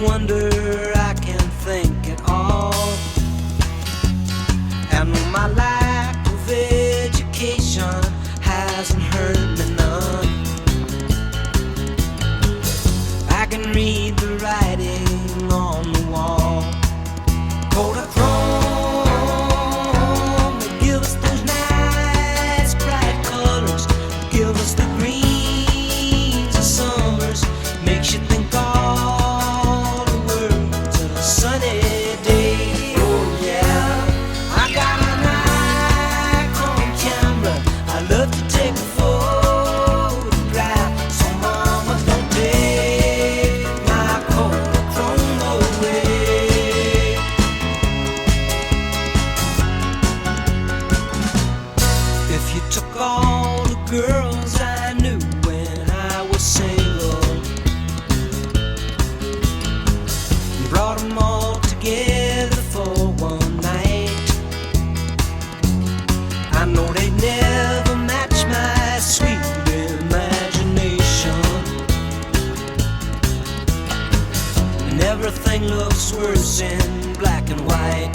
wonder I can't think at all. And my lack of education hasn't hurt me none. I can read the writing on the wall. Kodachrome, they give us those nice bright colors, give us the greens of summers, makes you think all the world's a sunny day. Oh yeah, I got a Nikon camera, I love to take a photograph. So mama, don't take my Kodachrome away. If you took all the girls I knew when I was single, brought them all together for one night, I know they'd never match my sweet imagination. And everything looks worse in black and white.